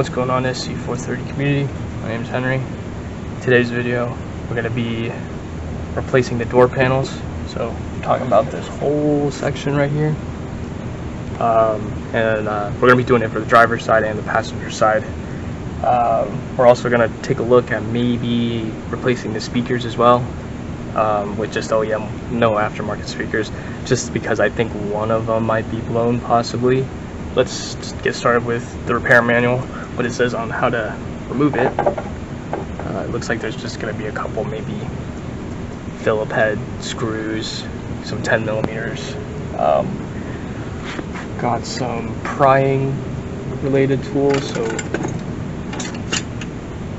What's going on, SC430 community? My name is Henry. Today's video, we're going to be replacing the door panels. So I'm talking about this whole section right here. We're going to be doing it for the driver's side and the passenger side. We're also going to take a look at maybe replacing the speakers as well, with just OEM, no aftermarket speakers, just because I think one of them might be blown possibly. Let's just get started with the repair manual, what it says on how to remove it. It looks like there's just going to be a couple maybe Phillip head screws, some 10 millimeters. Got some prying related tools, so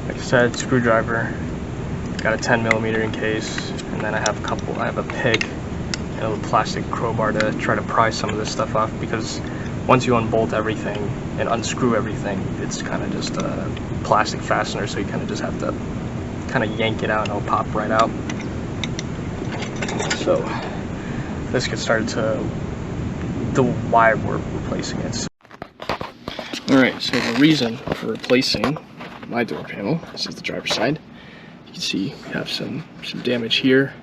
like I said, screwdriver, got a 10 millimeter in case, and then I have a pick and a little plastic crowbar to try to pry some of this stuff off, because once you unbolt everything and unscrew everything, it's kind of just a plastic fastener, so you kind of just have to kind of yank it out and it'll pop right out. So let's get started to why we're replacing it. Alright, so the reason for replacing my door panel, this is the driver's side. You can see we have some damage here.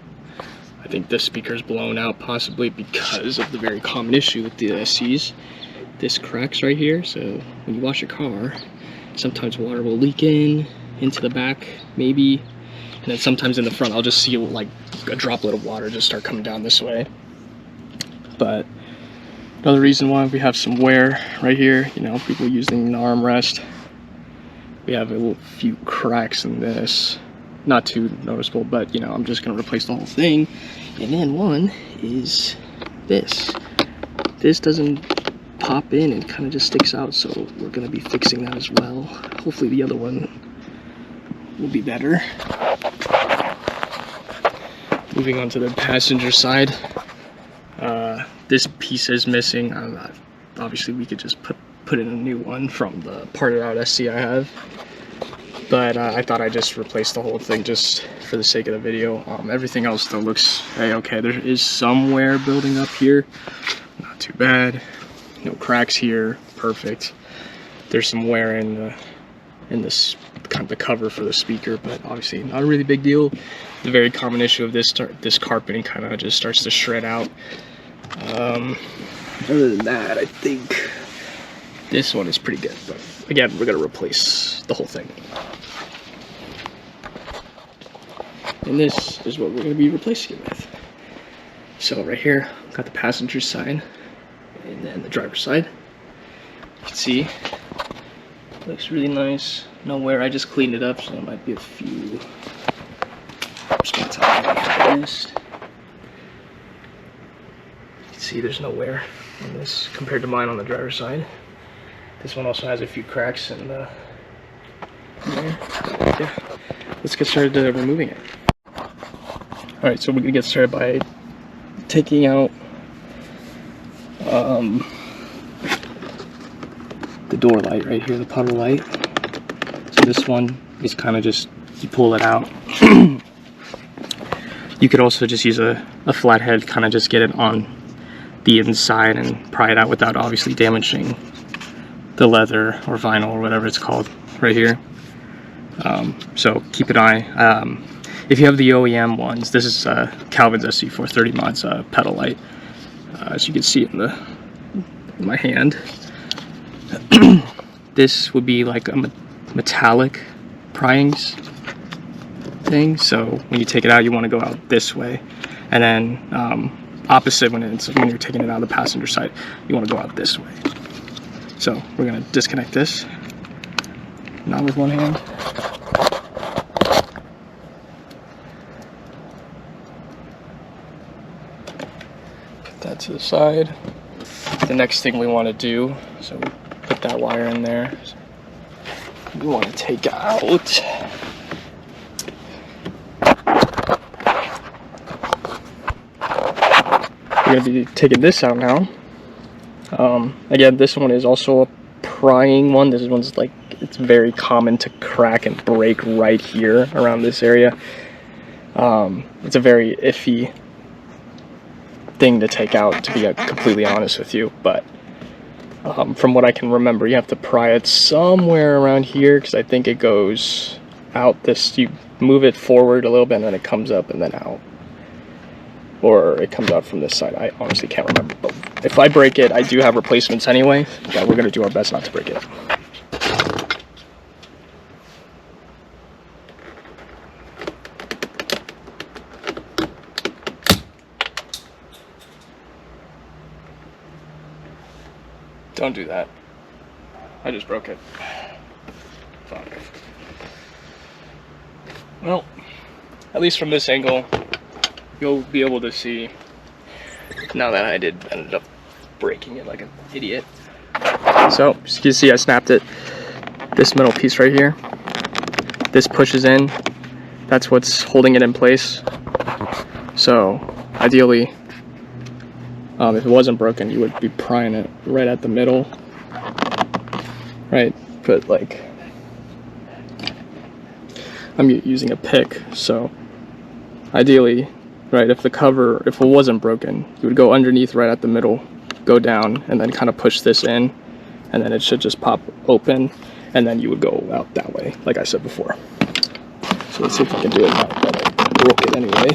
I think this speaker is blown out, possibly because of the very common issue with the SCs. This cracks right here, so when you wash your car, sometimes water will leak into the back, maybe, and then sometimes in the front I'll just see like a droplet of water just start coming down this way. But another reason why we have some wear right here, you know, people using an armrest, we have a few cracks in this, not too noticeable, but you know, I'm just gonna replace the whole thing. And then one is this doesn't pop in and kind of just sticks out, so we're going to be fixing that as well. Hopefully the other one will be better. Moving on to the passenger side, this piece is missing. Obviously we could just put in a new one from the parted out SC I have, but I thought I'd just replace the whole thing just for the sake of the video. Everything else though looks okay. There is some wear building up here, not too bad. No cracks here, perfect. There's some wear in this kind of the cover for the speaker, but obviously not a really big deal. The very common issue of this carpeting kind of just starts to shred out. Other than that, I think this one is pretty good, but again, we're gonna replace the whole thing. And this is what we're gonna be replacing it with. So right here, got the passenger side, and then the driver's side. You can see, looks really nice. No wear, I just cleaned it up, so there might be a few spots I missed. You can see there's no wear on this compared to mine on the driver's side. This one also has a few cracks in the yeah. Let's get started removing it. Alright, so we're gonna get started by taking out the door light right here, the puddle light. So this one is kind of just, you pull it out. You could also just use a flathead, kind of just get it on the inside and pry it out without obviously damaging the leather or vinyl or whatever it's called right here. So keep an eye. If you have the OEM ones, this is Calvin's SC430 mods pedal light. As you can see in my hand, this would be like a metallic pryings thing. So when you take it out, you want to go out this way, and then opposite when you're taking it out of the passenger side, you want to go out this way. So we're gonna disconnect this, not with one hand. That to the side. The next thing we want to do, so we put that wire in there, we want to take out we're going to be taking this out now. Again, this one is also a prying one. This one's like, it's very common to crack and break right here around this area. It's a very iffy thing to take out, to be completely honest with you, but From what I can remember, you have to pry it somewhere around here, because I think it goes out this, you move it forward a little bit and then it comes up and then out. Or it comes out from this side. I honestly can't remember. But if I break it, I do have replacements anyway, but we're going to do our best not to break it. Don't do that. I just broke it. Fuck. Well, at least from this angle, you'll be able to see. Now that I ended up breaking it like an idiot. So, as you can see, I snapped it. This middle piece right here. This pushes in. That's what's holding it in place. So, ideally, if it wasn't broken, you would be prying it right at the middle. Right? But like, I'm using a pick, so ideally, right, if it wasn't broken, you would go underneath right at the middle, go down, and then kind of push this in, and then it should just pop open, and then you would go out that way, like I said before. So let's see if I can do it now that I broke it anyway.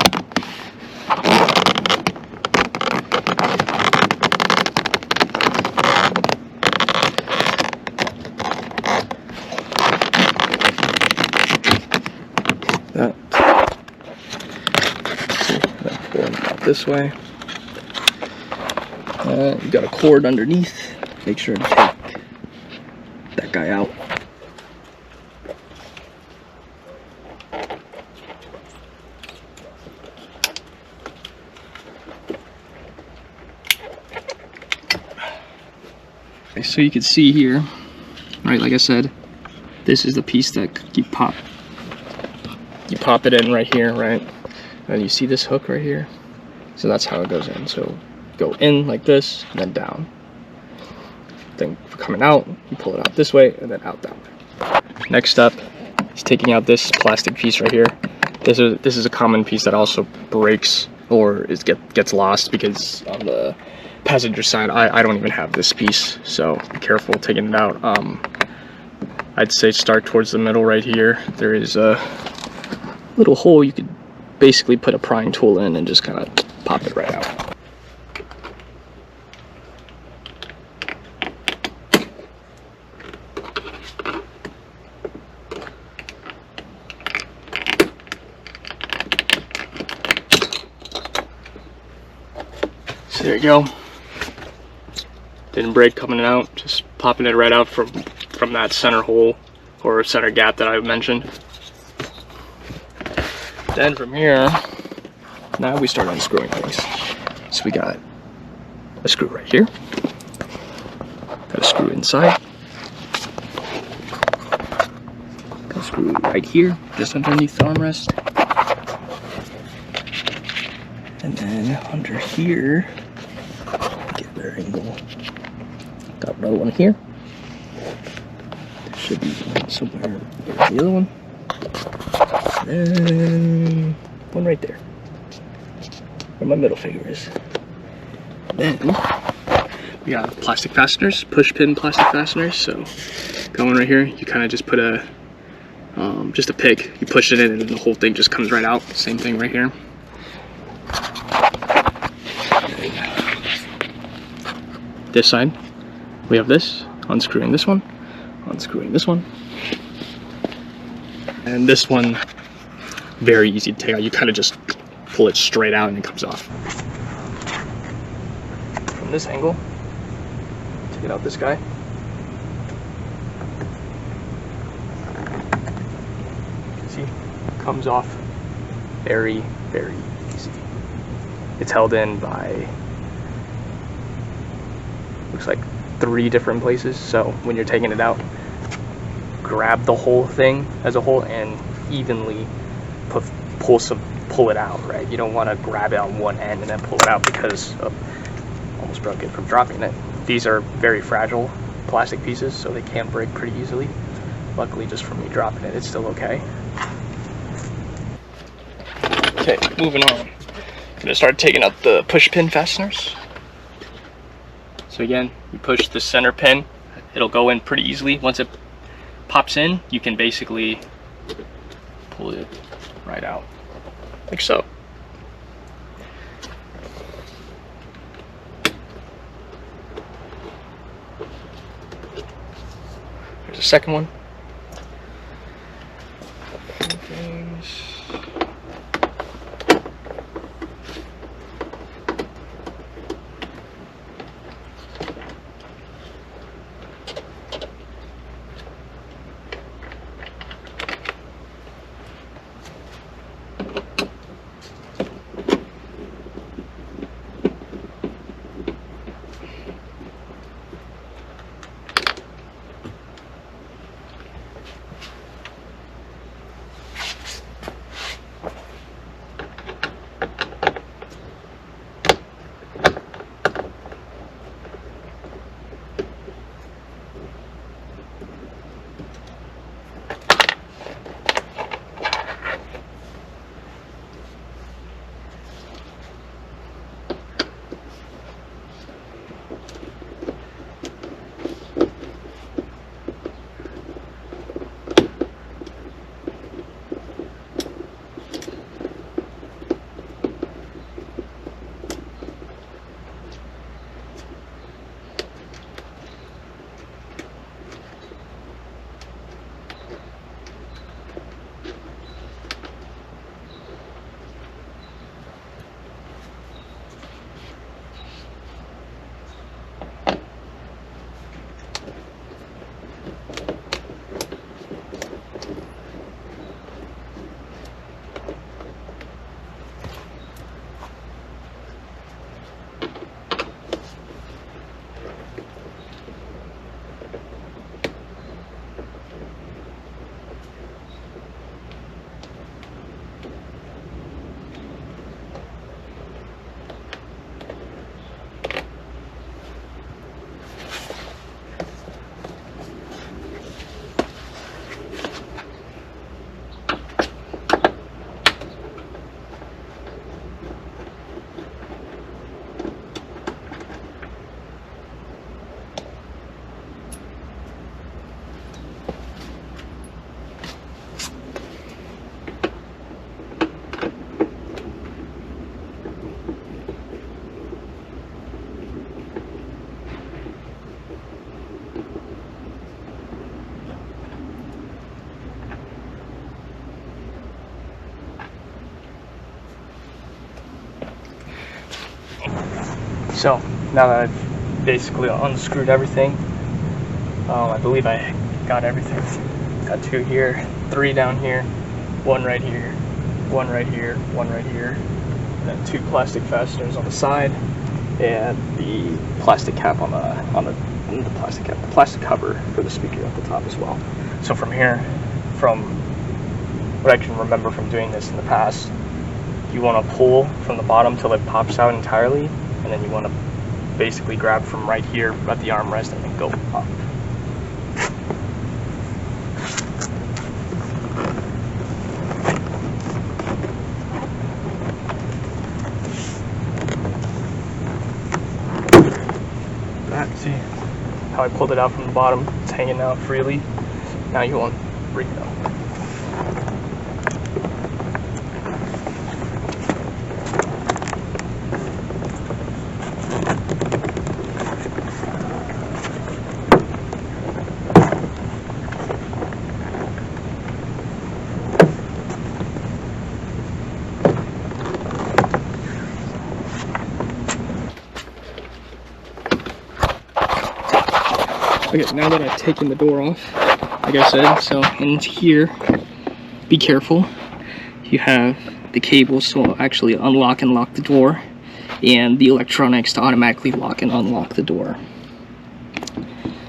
This way. You got a cord underneath. Make sure to take that guy out. Okay, so you can see here, right, like I said, this is the piece that you pop it in right here, right? And you see this hook right here? So that's how it goes in. So go in like this, and then down. Then for coming out, you pull it out this way, and then out that way. Next step is taking out this plastic piece right here. This is a common piece that also breaks or gets lost, because on the passenger side, I don't even have this piece. So be careful taking it out. I'd say start towards the middle right here. There is a little hole you could basically put a prying tool in and just kind of pop it right out. So there you go. Didn't break coming out, just popping it right out from that center hole or center gap that I mentioned. Then from here, now we start unscrewing things. So we got a screw right here, got a screw inside, got a screw right here, just underneath the armrest, and then under here, get a better angle, got another one here. There should be one somewhere. There's the other one. And one right there, where my middle finger is. Then we got plastic fasteners, push pin plastic fasteners. So got one right here. You kind of just put just a pick. You push it in, and the whole thing just comes right out. Same thing right here. This side, we have this. Unscrewing this one. Unscrewing this one. And this one, very easy to take out. You kind of just pull it straight out and it comes off. From this angle, take out this guy. See, comes off very, very easy. It's held in by, looks like 3 different places. So when you're taking it out, grab the whole thing as a whole and evenly pull it out, right? You don't want to grab it on one end and then pull it out, because of, almost broke it from dropping it. These are very fragile plastic pieces, so they can break pretty easily. Luckily, just from me dropping it, it's still okay. Okay, moving on. I'm gonna start taking out the push pin fasteners. So again, you push the center pin, it'll go in pretty easily. Once it pops in, you can basically pull it right out, like so. There's a second one. So now that I've basically unscrewed everything, I believe I got everything. Got 2 here, 3 down here, 1 right here, 1 right here, 1 right here, and then 2 plastic fasteners on the side, and the plastic cap on the plastic cover for the speaker at the top as well. So from here, from what I can remember from doing this in the past, you want to pull from the bottom till it pops out entirely, and then you want to basically grab from right here at the armrest and then go up. See how I pulled it out from the bottom? It's hanging out freely. Now you want to bring it up. Okay, now that I've taken the door off, like I said, so in here, be careful. You have the cables to actually unlock and lock the door, and the electronics to automatically lock and unlock the door.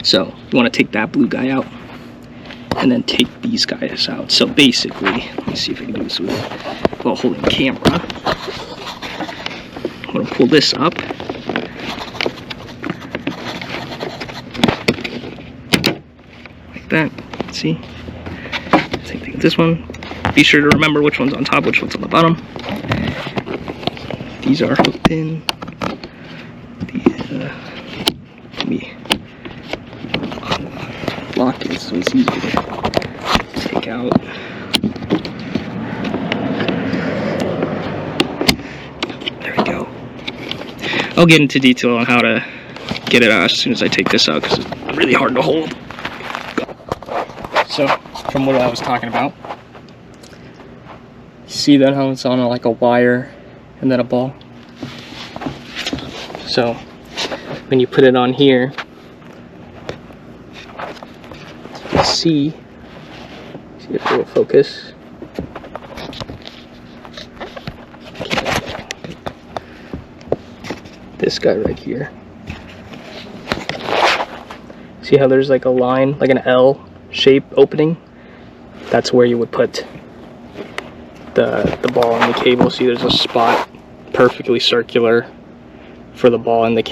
So you want to take that blue guy out, and then take these guys out. So basically, let me see if I can do this while holding the camera. I'm going to pull this up. That, see, same thing with this one. Be sure to remember which one's on top, which one's on the bottom. These are hooked in. nice, easy to take out. There we go. I'll get into detail on how to get it out as soon as I take this out because it's really hard to hold. So, from what I was talking about, see that how it's on like a wire and then a ball? So, when you put it on here, you can see if it will focus. This guy right here. See how there's like a line, like an L shape opening? That's where you would put the ball and the cable. See, there's a spot perfectly circular for the ball and the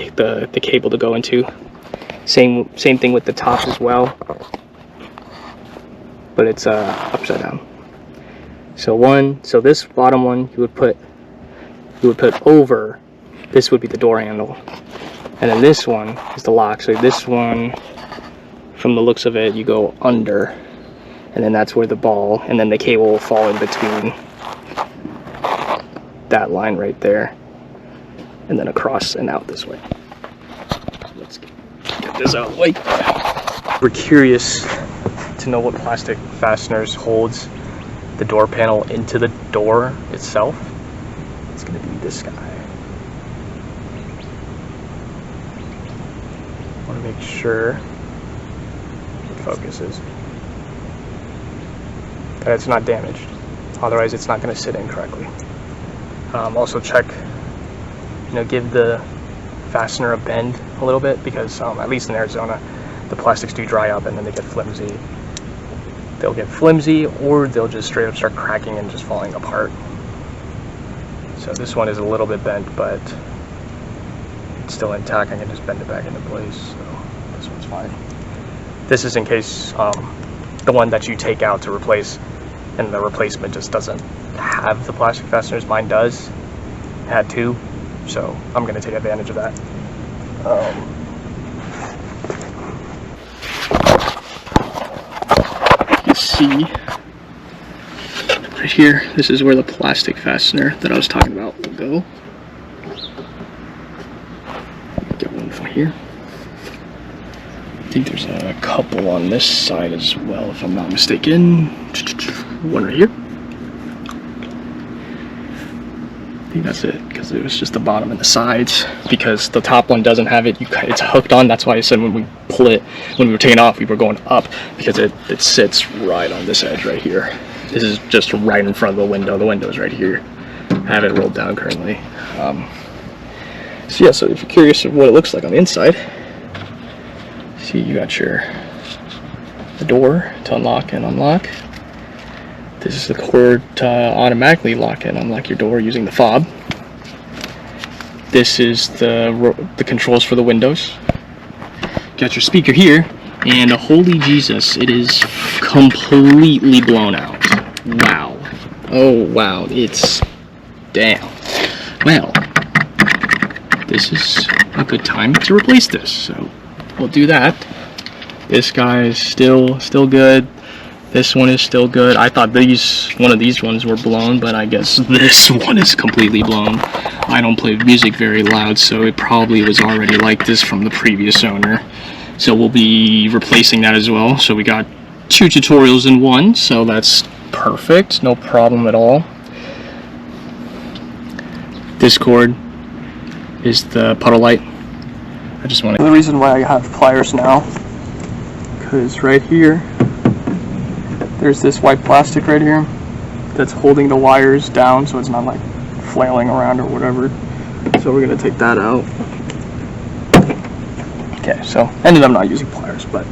cable to go into. Same thing with the top as well, but it's upside down. So this bottom one you would put over. This would be the door handle, and then this one is the lock. So this one, from the looks of it, you go under, and then that's where the ball and then the cable will fall in between that line right there, and then across and out this way. Let's get this out of the way. We're curious to know what plastic fasteners holds the door panel into the door itself. It's going to be this guy. I want to make sure it focuses, that it's not damaged. Otherwise, it's not going to sit in correctly. Also check, give the fastener a bend a little bit, because at least in Arizona, the plastics do dry up and then they get flimsy. They'll get flimsy, or they'll just straight up start cracking and just falling apart. So this one is a little bit bent, but it's still intact. I can just bend it back into place, so this one's fine. This is in case the one that you take out to replace, and the replacement just doesn't have the plastic fasteners. Mine does, had two, so I'm going to take advantage of that. You can see right here, this is where the plastic fastener that I was talking about will go. Get one from here. I think there's a couple on this side as well, if I'm not mistaken. One right here. I think that's it, because it was just the bottom and the sides, because the top one doesn't have it. It's hooked on. That's why I said when we pull it, when we were taking it off, we were going up, because it sits right on this edge right here. This is just right in front of the window. The window is right here. I have it rolled down currently. So yeah, so if you're curious of what it looks like on the inside, see, you got the door to unlock and unlock. This is the cord to automatically lock and unlock your door using the fob. This is the controls for the windows. Got your speaker here, and holy Jesus, it is completely blown out. Wow. Oh wow, it's damn. Well, this is a good time to replace this, so we'll do that. This guy is still good. This one is still good. I thought one of these ones were blown, but I guess this one is completely blown. I don't play music very loud, so it probably was already like this from the previous owner. So we'll be replacing that as well. So we got 2 tutorials in one, so that's perfect. No problem at all. This cord is the puddle light. I just want to... The reason why I have pliers now, because right here, there's this white plastic right here that's holding the wires down, so it's not like flailing around or whatever. So we're going to take that out. Okay, so ended up not using pliers, but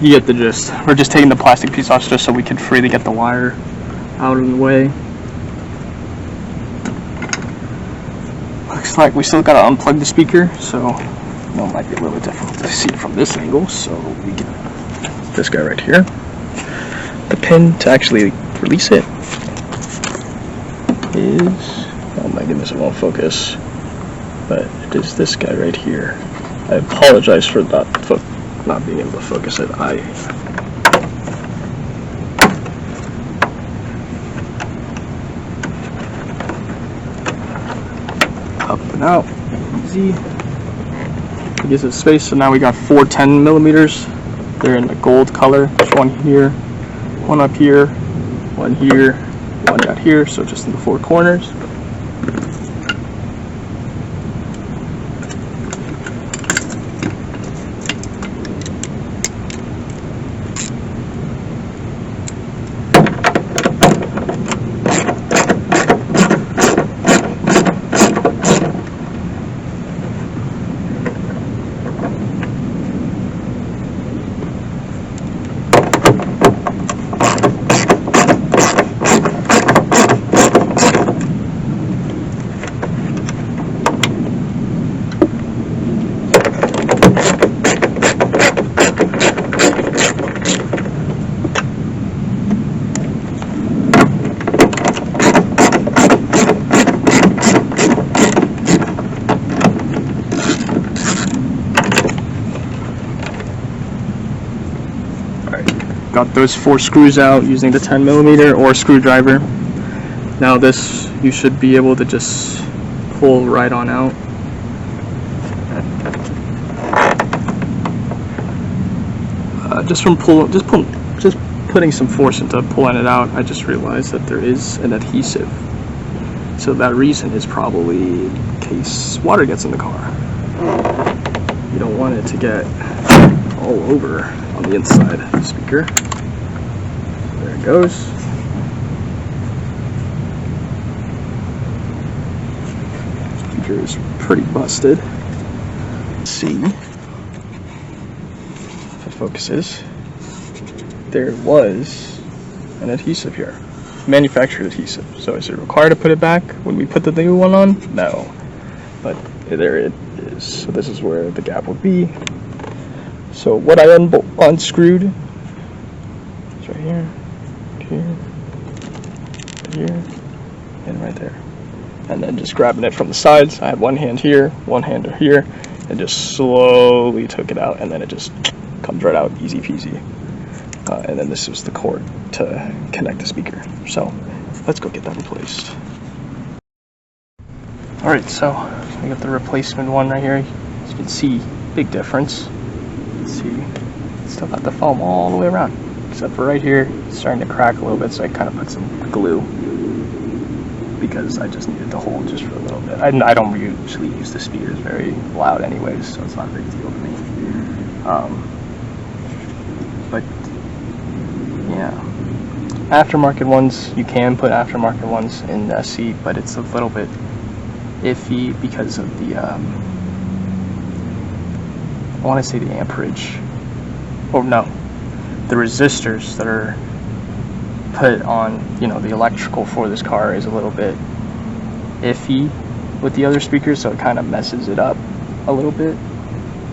you get the gist. We're just taking the plastic piece off just so we can freely get the wire out of the way. Looks like we still got to unplug the speaker, so it might be a little difficult to see from this angle. So we get this guy right here. The pin to actually release it is, oh my goodness, it won't focus, but it is this guy right here. I apologize for that not being able to focus it. Up and out, easy. It gives it space. So now we got 4 10mm. They're in the gold color. There's one here, one up here, one here, one out here. So just in the 4 corners. Got those 4 screws out using the 10mm or screwdriver. Now this you should be able to just pull right on out. Just putting some force into pulling it out, I just realized that there is an adhesive. So that reason is probably in case water gets in the car. You don't want it to get all over on the inside of the speaker. There it goes. Speaker is pretty busted. Let's see if it focuses. There was an adhesive here, manufactured adhesive. So is it required to put it back when we put the new one on? No, but there it is. So this is where the gap would be. So what I unscrewed is right here, here, and right there. And then just grabbing it from the sides. I had one hand here, one hand here, and just slowly took it out, and then it just comes right out, easy peasy. And then this was the cord to connect the speaker. So let's go get that replaced. Alright, so we got the replacement one right here. As you can see, big difference. See, still got the foam all the way around, except for right here. It's starting to crack a little bit, so I kind of put some glue because I just needed to hold just for a little bit. I don't usually use the speakers very loud anyways, so it's not a big deal to me. But yeah, aftermarket ones, you can put aftermarket ones in the SC, but it's a little bit iffy because of the I want to say the amperage, or no, the resistors that are put on, you know, the electrical for this car is a little bit iffy with the other speakers, so it kind of messes it up a little bit.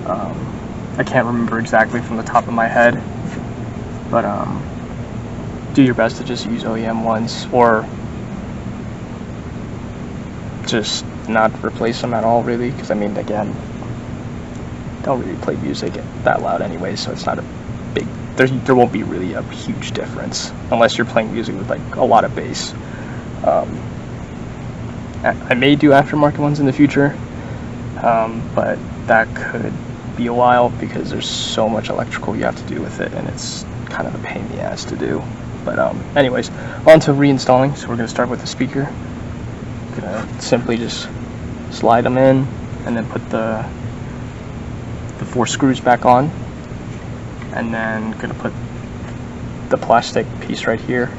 I can't remember exactly from the top of my head, but do your best to just use OEM ones, or just not replace them at all, really, because I mean, again, don't really play music that loud anyway, so it's not a big, there won't be really a huge difference unless you're playing music with like a lot of bass. I may do aftermarket ones in the future, but that could be a while because there's so much electrical you have to do with it, and it's kind of a pain in the ass to do. But anyways, on to reinstalling. So we're going to start with the speaker. I'm going to simply just slide them in and then put the 4 screws back on, and then going to put the plastic piece right here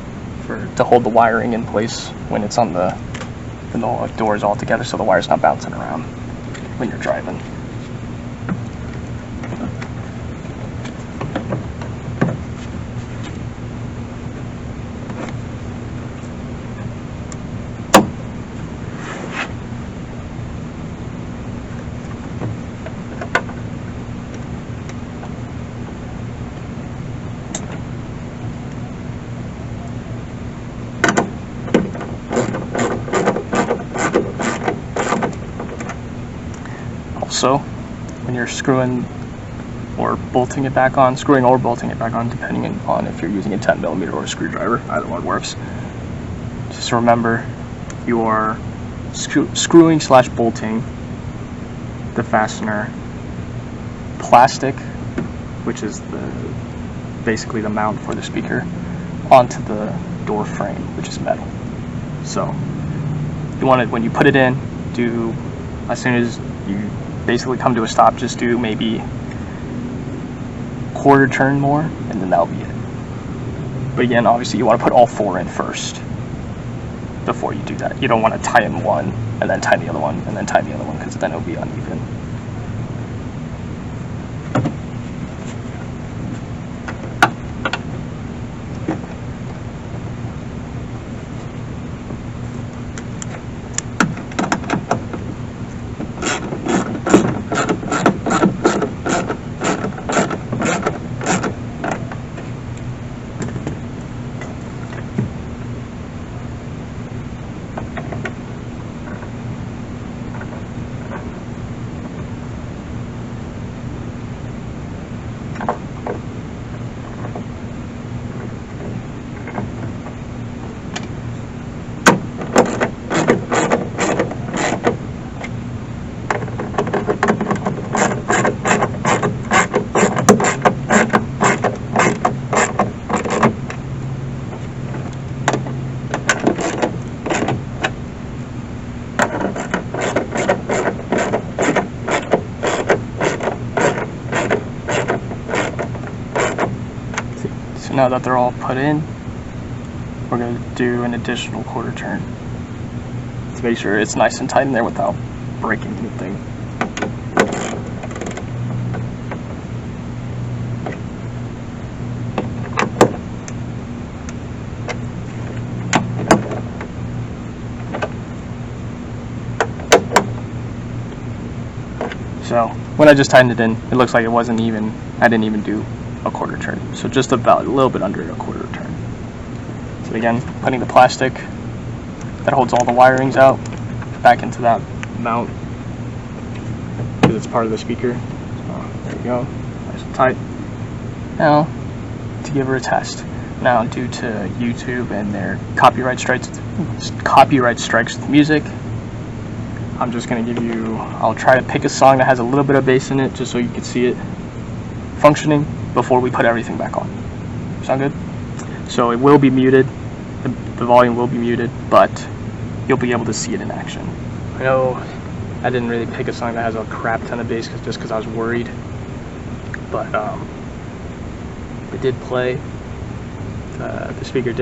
to hold the wiring in place when it's on the doors all together, so the wire's not bouncing around when you're driving. Also, when you're screwing or bolting it back on, screwing or bolting it back on, depending on if you're using a 10mm or a screwdriver. Either one works. Just remember, you are screwing / bolting the fastener plastic, which is basically the mount for the speaker, onto the door frame, which is metal. So you want it, when you put it in, do, as soon as you basically come to a stop, just do maybe quarter turn more, and then that'll be it. But again, obviously you want to put all 4 in first before you do that. You don't want to tighten one and then tighten the other one and then tighten the other one, because then it'll be uneven. Now that they're all put in, we're going to do an additional quarter turn to make sure it's nice and tight in there without breaking anything. So when I just tightened it in, it looks like it wasn't even, I didn't even do a quarter turn, so just about a little bit under a quarter turn. So again, putting the plastic that holds all the wirings out back into that mount, because it's part of the speaker. So there you go, nice and tight. Now to give her a test. Now, due to YouTube and their copyright strikes with music, I'm just going to give you, I'll try to pick a song that has a little bit of bass in it just so you can see it functioning before we put everything back on. Sound good? So it will be muted, the volume will be muted, but you'll be able to see it in action. I know I didn't really pick a song that has a crap ton of bass just because I was worried, but it did play. The speaker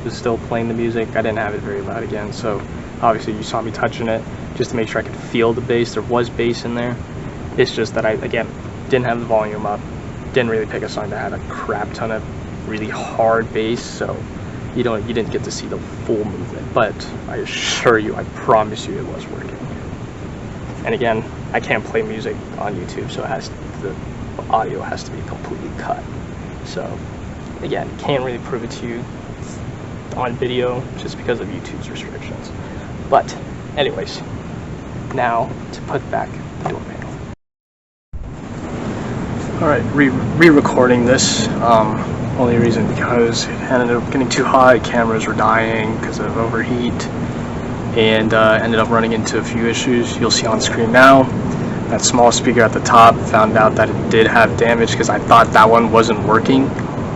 was still playing the music. I didn't have it very loud again, so obviously you saw me touching it just to make sure I could feel the bass. There was bass in there. It's just that I, again, didn't have the volume up. Didn't really pick a song that had a crap ton of really hard bass, so you didn't get to see the full movement. But I assure you, I promise you, it was working. And again, I can't play music on YouTube, so the audio has to be completely cut. So again, can't really prove it to you on video just because of YouTube's restrictions. But anyways, now to put back the door panel. Alright, re-recording this. Only reason because it ended up getting too hot, cameras were dying because of overheat, and ended up running into a few issues. You'll see on screen now. That small speaker at the top, found out that it did have damage because I thought that one wasn't working,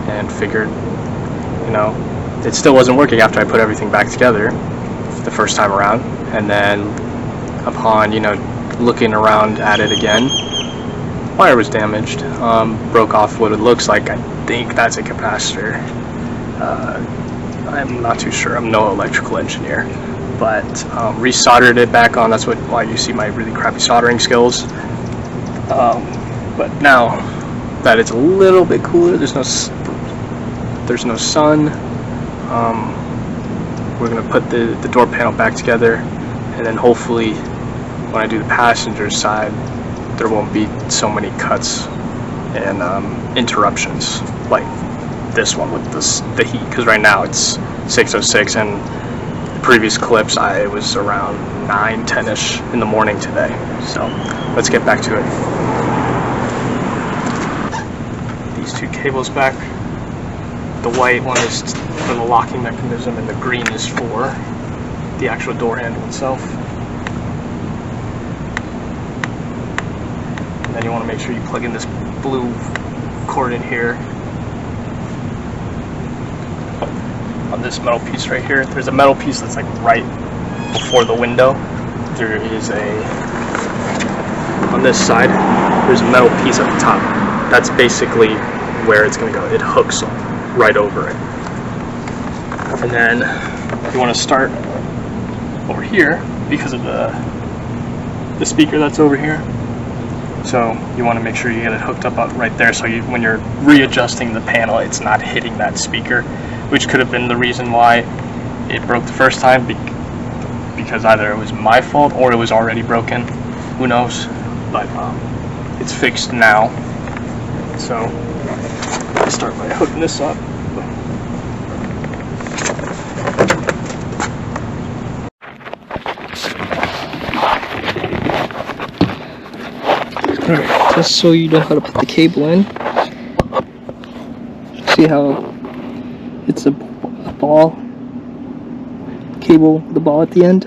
and figured, it still wasn't working after I put everything back together the first time around. And then upon, looking around at it again, wire was damaged, broke off what it looks like. I think that's a capacitor. I'm not too sure, I'm no electrical engineer, but resoldered it back on. That's why you see my really crappy soldering skills. But now that it's a little bit cooler, there's no sun, we're going to put the door panel back together, and then hopefully when I do the passenger side, there won't be so many cuts and interruptions like this one with the heat, because right now it's 6:06, and the previous clips I was around 9-10ish in the morning today. So let's get back to it. cables back. The white one is for the locking mechanism, and the green is for the actual door handle itself. And then you want to make sure you plug in this blue cord in here. On this metal piece right here, there's a metal piece that's like right before the window. There is on this side, there's a metal piece at the top. That's basically where it's going to go. It hooks right over it. And then you want to start over here because of the speaker that's over here. So you want to make sure you get it hooked up right there, so when you're readjusting the panel, it's not hitting that speaker, which could have been the reason why it broke the first time, because either it was my fault or it was already broken. Who knows? But it's fixed now. So I start by hooking this up. Alright, just so you know how to put the cable in. See how it's a ball cable, the ball at the end?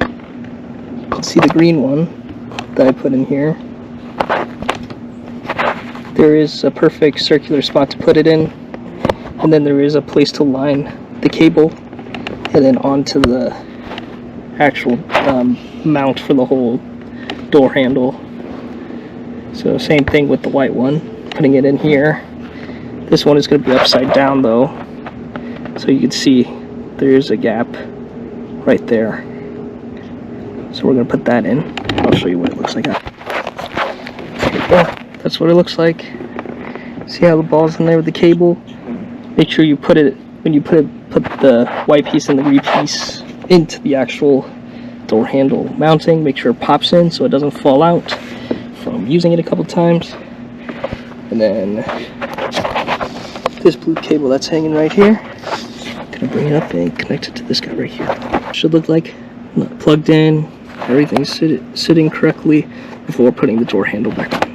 You can see the green one that I put in here. There is a perfect circular spot to put it in, and then there is a place to line the cable and then onto the actual mount for the whole door handle. So same thing with the white one, putting it in here. This one is going to be upside down though, so you can see there's a gap right there. So we're going to put that in. I'll show you what it looks like. There you go. That's what it looks like. See how the ball's in there with the cable? Make sure you put it, when you put the white piece and the green piece into the actual door handle mounting, make sure it pops in so it doesn't fall out from using it a couple times. And then this blue cable that's hanging right here, I'm gonna bring it up and connect it to this guy right here. Should look like not plugged in, everything's sitting correctly before putting the door handle back on.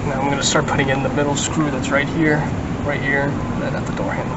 Now I'm going to start putting in the middle screw that's right here, and then at the door handle.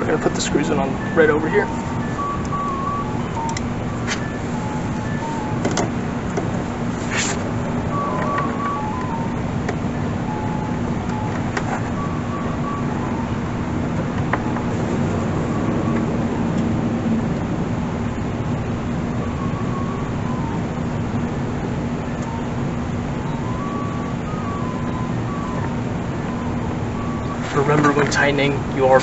We're going to put the screws in on right over here. remember when tightening, you are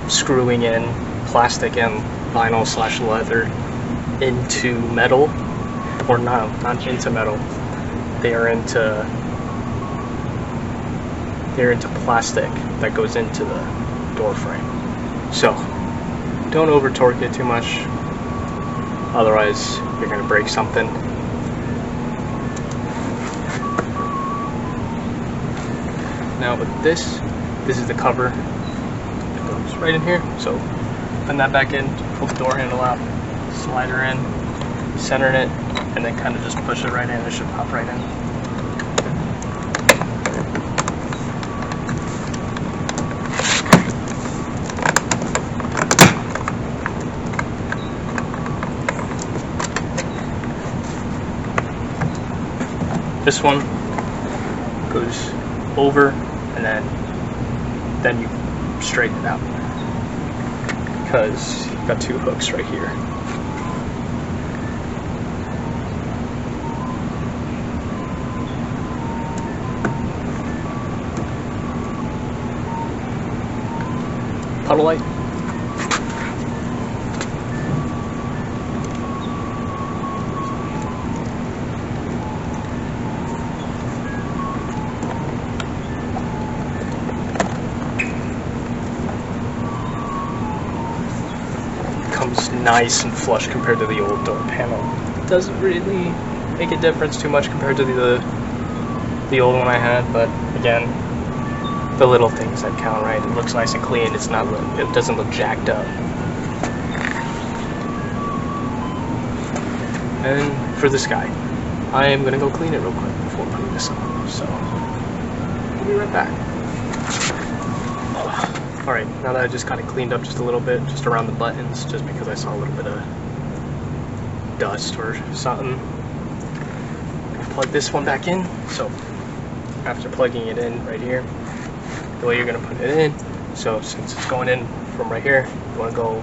screwing in plastic and vinyl / leather into metal, or no, not into metal. They're into plastic that goes into the door frame. So don't over torque it too much, otherwise you're gonna break something. Now with this is the cover. It goes right in here. So putting that back in, pull the door handle out, slide her in, center it, and then kind of just push it right in. It should pop right in. This one goes over, and then you straighten it out, because you've got two hooks right here. Puddle light. Nice and flush compared to the old door panel. It doesn't really make a difference too much compared to the old one I had, but again, the little things that count, right? It looks nice and clean. It doesn't look jacked up. And for this guy, I am gonna go clean it real quick before putting this on. So I'll be right back. Alright, now that I just kind of cleaned up just a little bit, just around the buttons, just because I saw a little bit of dust or something, plug this one back in. So after plugging it in right here, the way you're going to put it in, so since it's going in from right here, you want to go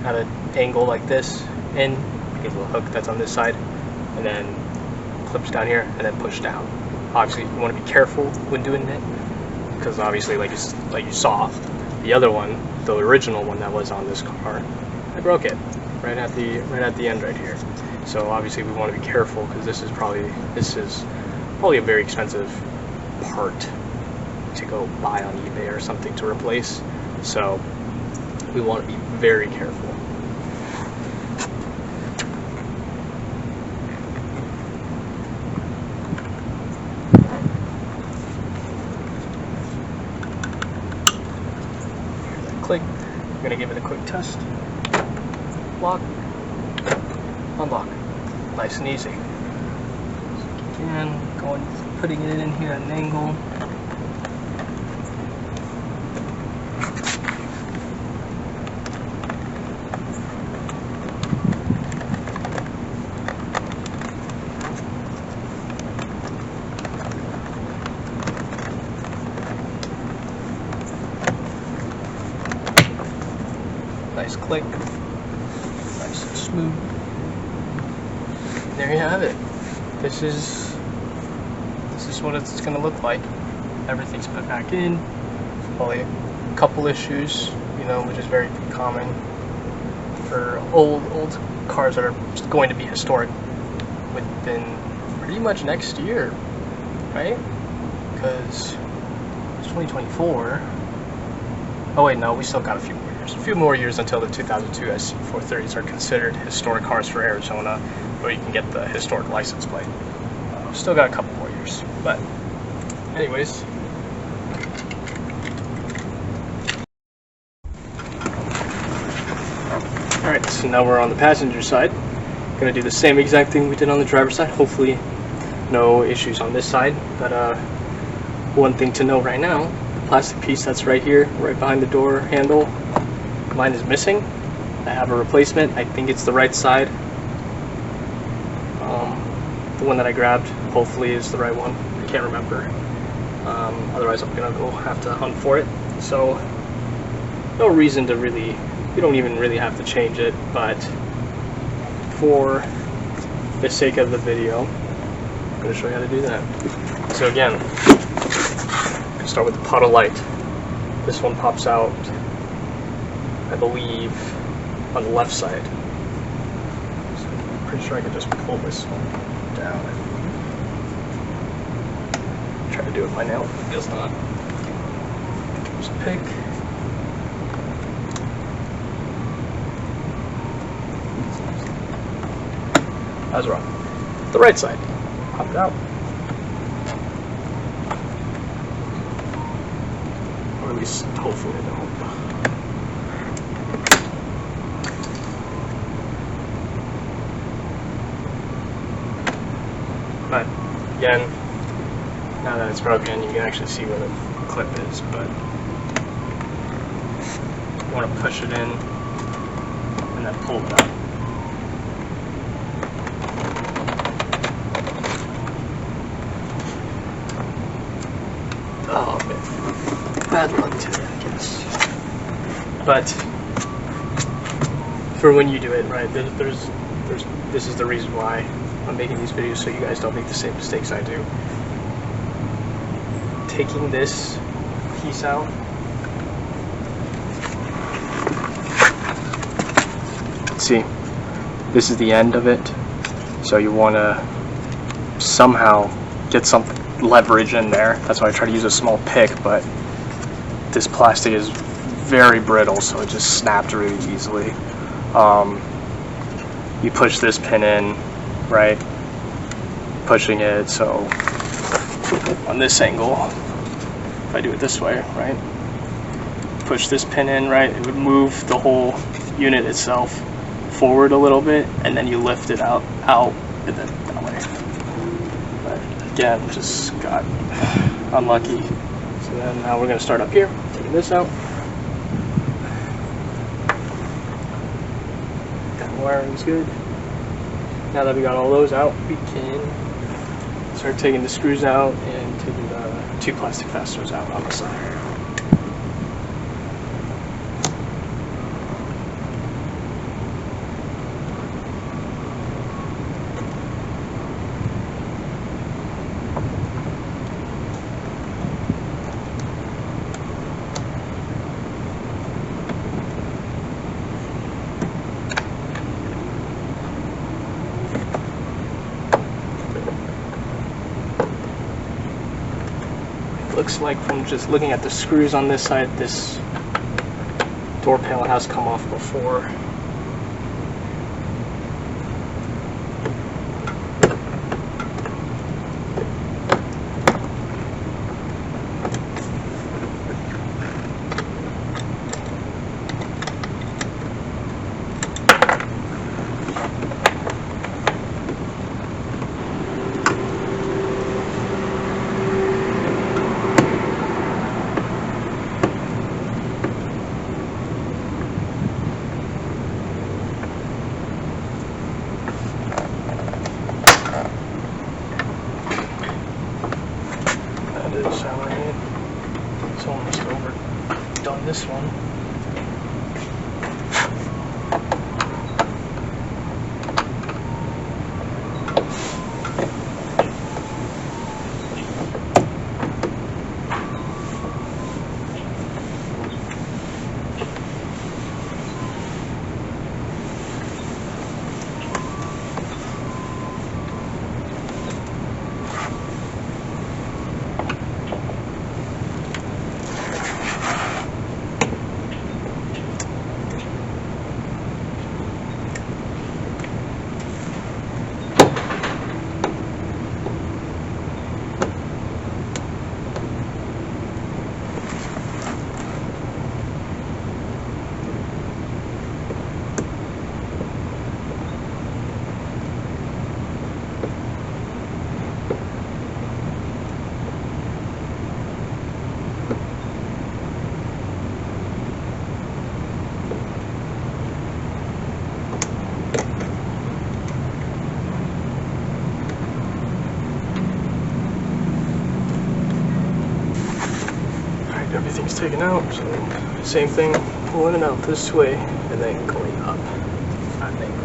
at an angle like this in, get a little hook that's on this side, and then clips down here, and then push down. Obviously you want to be careful when doing it, because obviously, like you saw, the other one, the original one that was on this car, I broke it right at the end right here. So obviously we want to be careful, because this is probably a very expensive part to go buy on eBay or something to replace. So we want to be very careful. Click. I'm going to give it a quick test. Lock. Unlock. Nice and easy. Again, putting it in here at an angle. Nice click, nice and smooth. There you have it. This is what it's going to look like. Everything's put back in. Probably a couple issues, which is very common for old cars that are going to be historic within pretty much next year, right? Because it's 2024. Oh wait, no, we still got a few more years until the 2002 SC430s are considered historic cars for Arizona, where you can get the historic license plate. Still got a couple more years, but anyways. Alright, so now we're on the passenger side. Gonna do the same exact thing we did on the driver's side. Hopefully no issues on this side, but one thing to know right now, the plastic piece that's right here, right behind the door handle, mine is missing. I have a replacement. I think it's the right side. The one that I grabbed hopefully is the right one. I can't remember. Otherwise I'm gonna go have to hunt for it. So no reason to really, you don't even really have to change it, but for the sake of the video, I'm gonna show you how to do that. So again, start with the puddle light. This one pops out, I believe, on the left side. So I'm pretty sure I could just pull this one down. Try to do it with my nail. It does not. Just pick. I was wrong. The right side. Pop it out. Or at least, hopefully, I don't. But, again, now that it's broken, you can actually see where the clip is, but you want to push it in and then pull it out. Oh man, bad luck today, I guess. But for when you do it, right? This is the reason why I'm making these videos, so you guys don't make the same mistakes I do. Taking this piece out. See, this is the end of it, so you want to somehow get some leverage in there. That's why I try to use a small pick, but this plastic is very brittle, so it just snapped really easily. You push this pin in, right? Pushing it, so on this angle, if I do it this way, right? Push this pin in, right? It would move the whole unit itself forward a little bit, and then you lift it out, and then that way. But again, just got unlucky. So then now we're going to start up here, taking this out. That wiring's good. Now that we got all those out, we can start taking the screws out and taking the 2 plastic fasteners out on the side. Looks like from just looking at the screws on this side, this door panel has come off before. It's almost overdone this one. Everything's taken out, so same thing, pulling it out this way and then going up at an angle.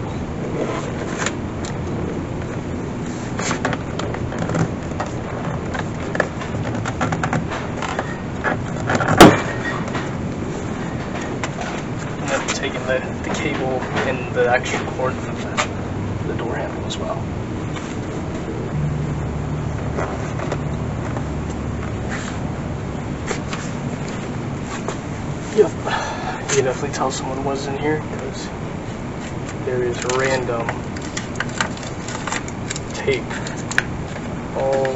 the cable and the extra cord for the door handle as well. Yep, you can definitely tell someone was in here because there is random tape all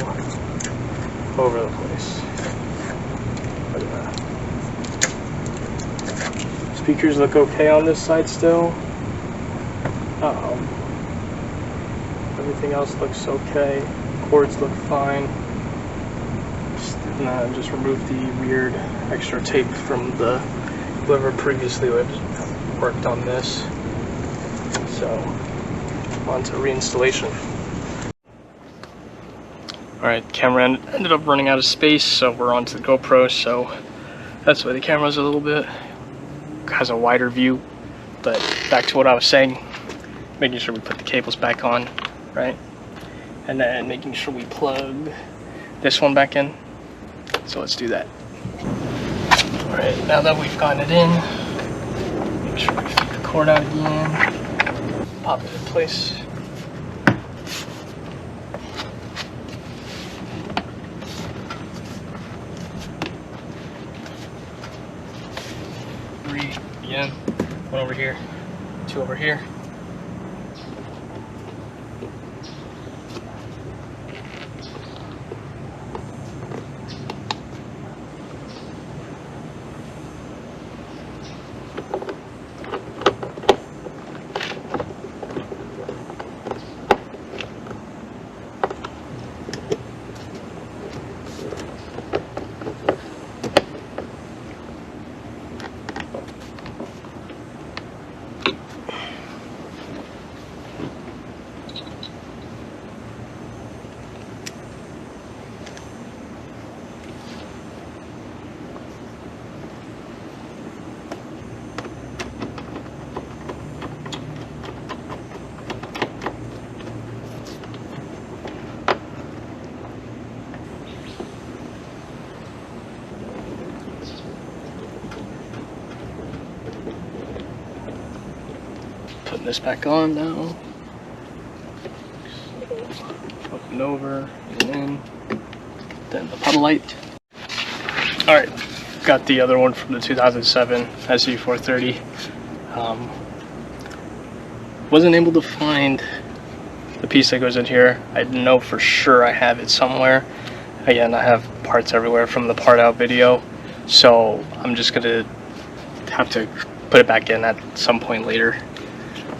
over the place. Look at that. Speakers look okay on this side still. Everything else looks okay. Cords look fine. Just remove the weird extra tape from whoever previously worked on this. So, on to reinstallation. Alright, camera ended up running out of space, so we're on to the GoPro, so that's why the camera's a little bit, has a wider view. But back to what I was saying, making sure we put the cables back on, right? And then making sure we plug this one back in. So let's do that. Alright, now that we've gotten it in, make sure we feed the cord out again, pop it in place. Three again, one over here, two over here. Putting this back on now. So, up and over and in. Then the puddle light. Alright, got the other one from the 2007 SC430. Wasn't able to find the piece that goes in here. I know for sure I have it somewhere. Again, I have parts everywhere from the part out video. So I'm just gonna have to put it back in at some point later.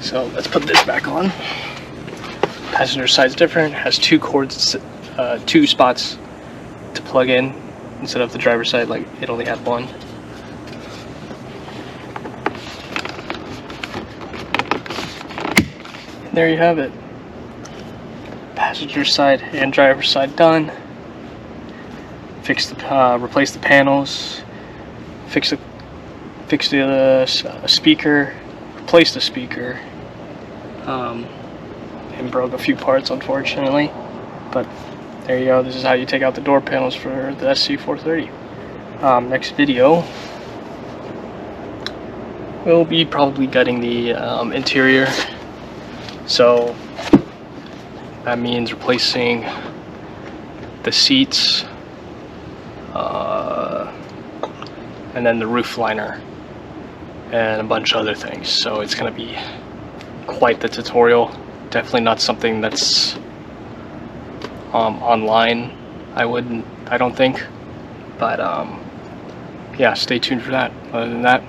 So let's put this back on. Passenger side's different, has two cords, two spots to plug in instead of the driver's side like it only had one. And there you have it. Passenger side and driver's side done. Replace the panels, fix the speaker, replace the speaker. And broke a few parts unfortunately, but there you go. This is how you take out the door panels for the SC430. Next video we'll be probably gutting the interior, so that means replacing the seats and then the roof liner and a bunch of other things. So it's gonna be quite the tutorial. Definitely not something that's online, I don't think, but yeah, stay tuned for that. Other than that,